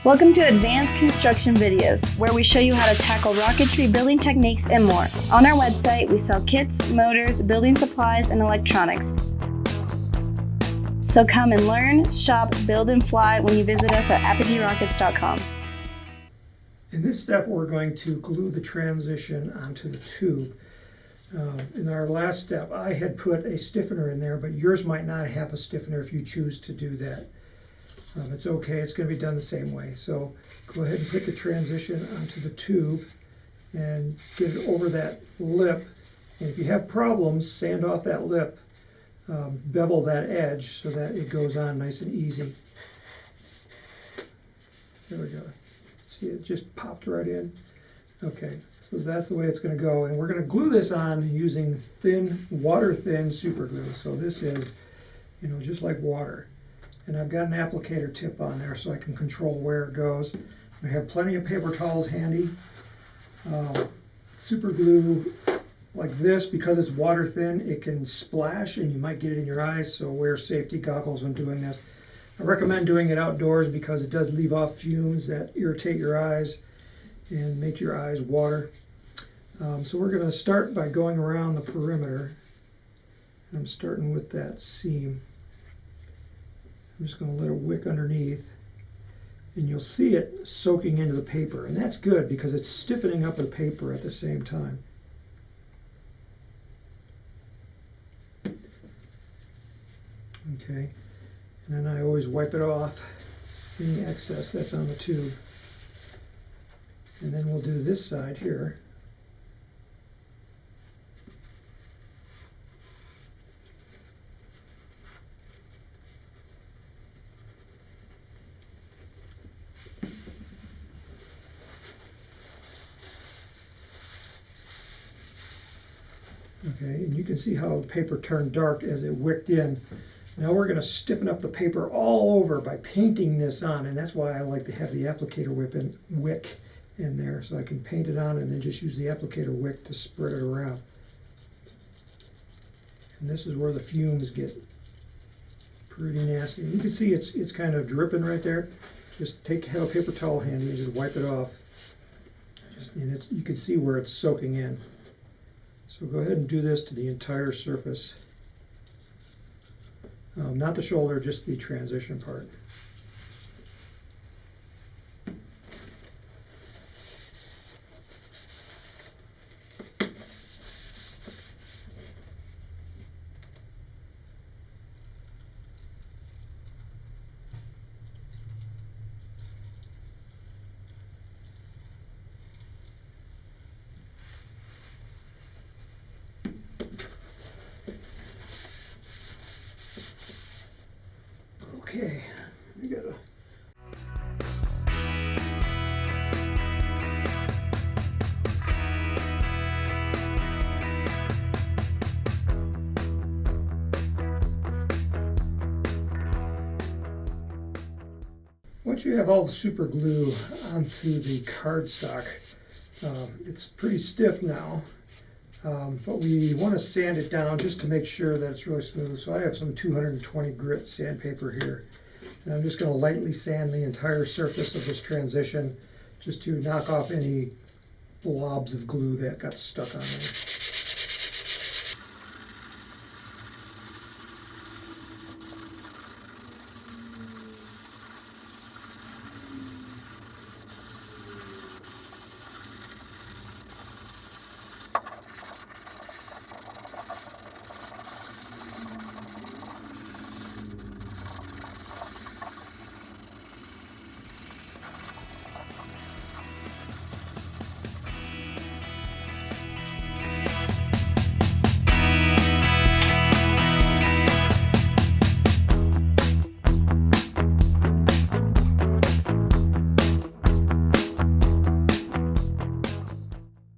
Welcome to Advanced Construction Videos, where we show you how to tackle rocketry, building techniques, and more. On our website, we sell kits, motors, building supplies, and electronics. So come and learn, shop, build, and fly when you visit us at apogeerockets.com. In this step, we're going to glue the transition onto the tube. In our last step, I had put a stiffener in there, but yours might not have a stiffener if you choose to do that. It's okay, it's going to be done the same way. So go ahead and put the transition onto the tube and get it over that lip. And if you have problems, sand off that lip, bevel that edge so that it goes on nice and easy. There we go. See, it just popped right in. Okay, so that's the way it's going to go. And we're going to glue this on using thin, water-thin super glue. So this is, just like water. And I've got an applicator tip on there so I can control where it goes. I have plenty of paper towels handy. Super glue like this, because it's water thin, it can splash and you might get it in your eyes, so wear safety goggles when doing this. I recommend doing it outdoors because it does leave off fumes that irritate your eyes and make your eyes water. So we're going to start by going around the perimeter. I'm starting with that seam. I'm just going to let it wick underneath, and you'll see it soaking into the paper, and that's good because it's stiffening up the paper at the same time. Okay, and then I always wipe it off any excess that's on the tube. And then we'll do this side here. Okay, and you can see how the paper turned dark as it wicked in. Now we're going to stiffen up the paper all over by painting this on, and that's why I like to have the applicator wick in there, so I can paint it on and then just use the applicator wick to spread it around. And this is where the fumes get pretty nasty. You can see it's kind of dripping right there. Just have a paper towel handy and just wipe it off. And you can see where it's soaking in. So go ahead and do this to the entire surface. Not the shoulder, just the transition part. Okay, we gotta. Once you have all the super glue onto the cardstock, it's pretty stiff now. But we want to sand it down just to make sure that it's really smooth. So I have some 220 grit sandpaper here. And I'm just going to lightly sand the entire surface of this transition just to knock off any blobs of glue that got stuck on there.